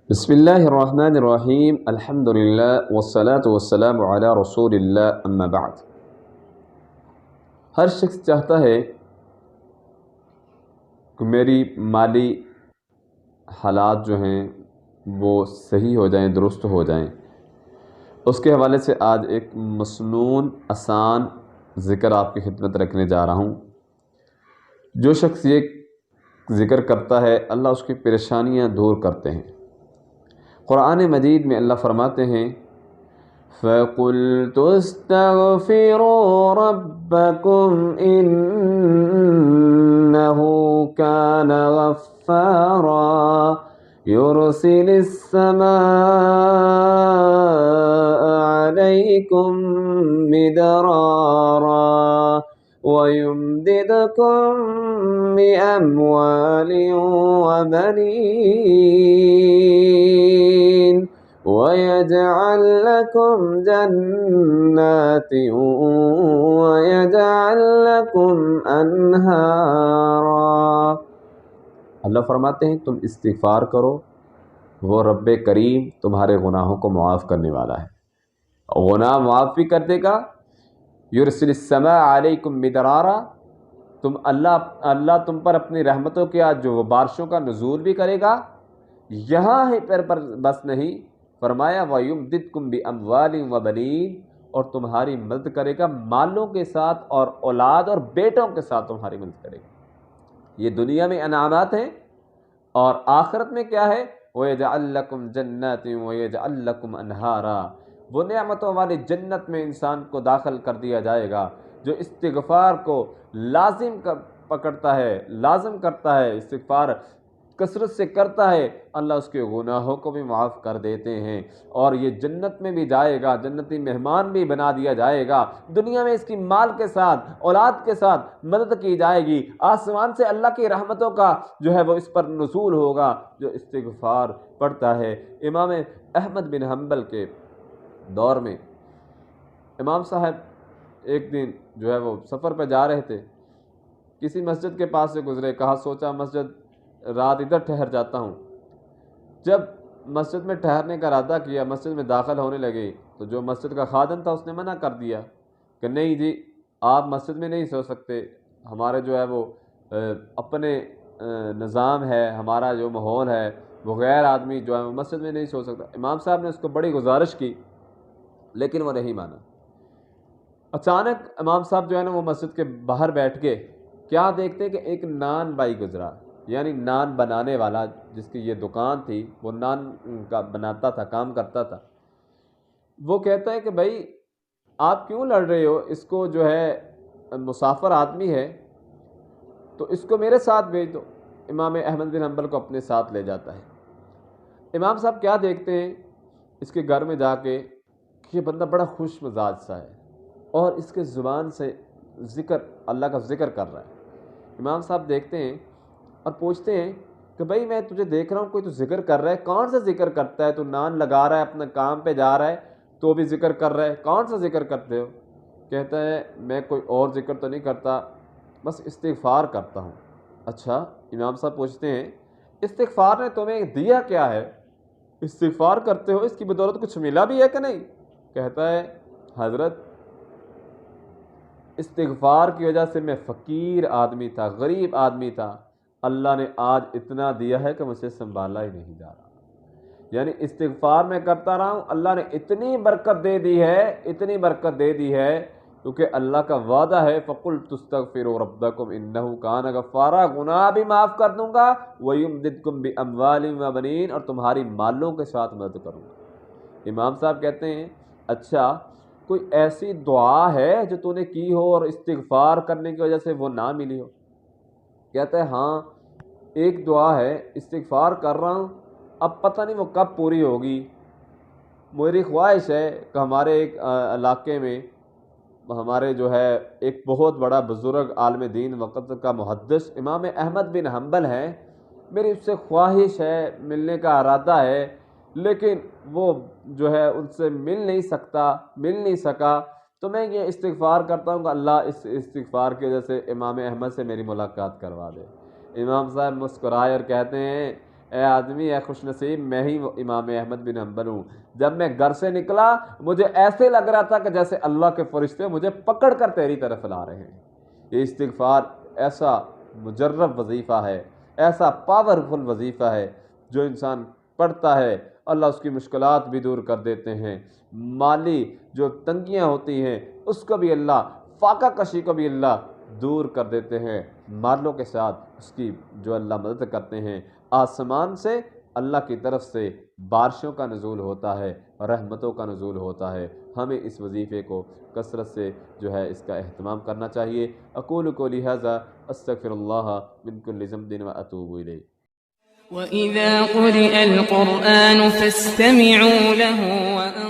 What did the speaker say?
بسم اللہ الرحمن الرحیم الحمد للہ والصلاة والسلام علی رسول اللہ اما بعد۔ ہر شخص چاہتا ہے کہ میری مالی حالات جو ہیں وہ صحیح ہو جائیں، درست ہو جائیں۔ اس کے حوالے سے آج ایک مسنون آسان ذکر آپ کی خدمت رکھنے جا رہا ہوں۔ جو شخص یہ ذکر کرتا ہے اللہ اس کی پریشانیاں دور کرتے ہیں۔ قرآن مجید میں اللہ فرماتے ہیں فَقُلْتُ اسْتَغْفِرُوا رَبَّكُمْ إِنَّهُ كَانَ غَفَّارًا يُرْسِلِ السَّمَاءَ عَلَيْكُمْ مِدْرَارًا وَيُمْدِدْكُمْ بِأَمْوَالٍ وَبَنِينَ وَيَجْعَلْ لَكُمْ جَنَّاتٍ وَيَجْعَلْ لَكُمْ أَنْهَارًا۔ اللہ فرماتے ہیں تم استغفار کرو، وہ رب کریم تمہارے گناہوں کو معاف کرنے والا ہے، گناہ معاف بھی کر دے گا۔ یرسل السماء علیکم مدرارا، اللہ تم پر اپنی رحمتوں کے آج جو بارشوں کا نزول بھی کرے گا۔ یہاں ہی پر بس نہیں، فرمایا وَيُمْدِدْكُمْ بِأَمْوَالٍ وَبَنِينَ، اور تمہاری مدد کرے گا مالوں کے ساتھ اور اولاد اور بیٹوں کے ساتھ تمہاری مدد کرے گا۔ یہ دنیا میں انعامات ہیں، اور آخرت میں کیا ہے؟ وَيَجْعَلْ لَكُمْ جَنَّاتٍ وَيَجْعَلْ لَكُمْ أَنْهَارًا، وہ نعمتوں والی جنت میں انسان کو داخل کر دیا جائے گا جو استغفار کو لازم پکڑتا ہے، لازم کرتا ہے، استغفار کثرت سے کرتا ہے، اللہ اس کے گناہوں کو بھی معاف کر دیتے ہیں، اور یہ جنت میں بھی جائے گا، جنتی مہمان بھی بنا دیا جائے گا۔ دنیا میں اس کی مال کے ساتھ، اولاد کے ساتھ مدد کی جائے گی، آسمان سے اللہ کی رحمتوں کا جو ہے وہ اس پر نزول ہوگا جو استغفار پڑھتا ہے۔ امام احمد بن حنبل کے دور میں امام صاحب ایک دن جو ہے وہ سفر پہ جا رہے تھے، کسی مسجد کے پاس سے گزرے، کہا سوچا مسجد رات ادھر ٹھہر جاتا ہوں۔ جب مسجد میں ٹھہرنے کا ارادہ کیا، مسجد میں داخل ہونے لگے تو جو مسجد کا خادم تھا اس نے منع کر دیا کہ نہیں جی آپ مسجد میں نہیں سو سکتے، ہمارے جو ہے وہ اپنے نظام ہے، ہمارا جو ماحول ہے، وہ غیر آدمی جو ہے وہ مسجد میں نہیں سو سکتا۔ امام صاحب نے اس کو بڑی گزارش کی لیکن وہ نہیں مانا۔ اچانک امام صاحب جو ہے نا وہ مسجد کے باہر بیٹھ کے کیا دیکھتے کہ ایک نان بائی گزرا، یعنی نان بنانے والا، جس کی یہ دکان تھی، وہ نان کا بناتا تھا، کام کرتا تھا۔ وہ کہتا ہے کہ بھائی آپ کیوں لڑ رہے ہو، اس کو جو ہے مسافر آدمی ہے تو اس کو میرے ساتھ بھیج دو۔ امام احمد بن حنبل کو اپنے ساتھ لے جاتا ہے۔ امام صاحب کیا دیکھتے ہیں اس کے گھر میں جا کے کہ یہ بندہ بڑا خوش مزاج سا ہے اور اس کے زبان سے اللہ کا ذکر کر رہا ہے۔ امام صاحب دیکھتے ہیں اور پوچھتے ہیں کہ بھائی میں تجھے دیکھ رہا ہوں کوئی تو ذکر کر رہا ہے، کون سا ذکر کرتا ہے؟ تو نان لگا رہا ہے، اپنے کام پہ جا رہا ہے تو بھی ذکر کر رہا ہے، کون سا ذکر کرتے ہو؟ کہتا ہے میں کوئی اور ذکر تو نہیں کرتا، بس استغفار کرتا ہوں۔ اچھا، امام صاحب پوچھتے ہیں استغفار نے تمہیں دیا کیا ہے؟ استغفار کرتے ہو، اس کی بدولت کچھ ملا بھی ہے کہ نہیں؟ کہتا ہے حضرت استغفار کی وجہ سے میں فقیر آدمی تھا، غریب آدمی تھا، اللہ نے آج اتنا دیا ہے کہ مجھے سنبھالا ہی نہیں جا رہا۔ یعنی استغفار میں کرتا رہا ہوں، اللہ نے اتنی برکت دے دی ہے، اتنی برکت دے دی ہے، کیونکہ اللہ کا وعدہ ہے فَقُلْتُ اسْتَغْفِرُوا رَبَّكُمْ إِنَّهُ كَانَ غَفَّارًا، گناہ بھی معاف کر دوں گا، وَيُمْدِدْكُمْ بِأَمْوَالٍ وَبَنِينَ، اور تمہاری مالوں کے ساتھ مدد کروں گا۔ امام صاحب کہتے ہیں اچھا کوئی ایسی دعا ہے جو تو نے کی ہو اور استغفار کرنے کی وجہ سے وہ نہ ملی ہو؟ کہتا ہے ہاں ایک دعا ہے، استغفار کر رہا ہوں، اب پتہ نہیں وہ کب پوری ہوگی۔ میری خواہش ہے کہ ہمارے ایک علاقے میں ہمارے جو ہے ایک بہت بڑا بزرگ عالم دین وقت کا محدث امام احمد بن حنبل ہیں، میری اس سے خواہش ہے، ملنے کا ارادہ ہے، لیکن وہ جو ہے ان سے مل نہیں سکا، تو میں یہ استغفار کرتا ہوں کہ اللہ اس استغفار کی وجہ سے امام احمد سے میری ملاقات کروا دے۔ امام صاحب مسکرائے اور کہتے ہیں اے آدمی اے خوش نصیب، میں ہی وہ امام احمد بن حنبل ہوں، جب میں گھر سے نکلا مجھے ایسے لگ رہا تھا کہ جیسے اللہ کے فرشتے مجھے پکڑ کر تیری طرف لا رہے ہیں۔ یہ استغفار ایسا مجرب وظیفہ ہے، ایسا پاورفل وظیفہ ہے، جو انسان پڑھتا ہے اللہ اس کی مشکلات بھی دور کر دیتے ہیں، مالی جو تنگیاں ہوتی ہیں اس کو بھی اللہ، فاقہ کشی کو بھی اللہ دور کر دیتے ہیں، مالوں کے ساتھ اس کی جو اللہ مدد کرتے ہیں۔ آسمان سے اللہ کی طرف سے بارشوں کا نزول ہوتا ہے، رحمتوں کا نزول ہوتا ہے۔ ہمیں اس وظیفے کو کثرت سے جو ہے اس کا اہتمام کرنا چاہیے۔ اقول قولی ھذا استغفر اللہ من کل ذنب واتوب الیہ۔ وَإِذَا قُرِئَ الْقُرْآنُ فَاسْتَمِعُوا لَهُ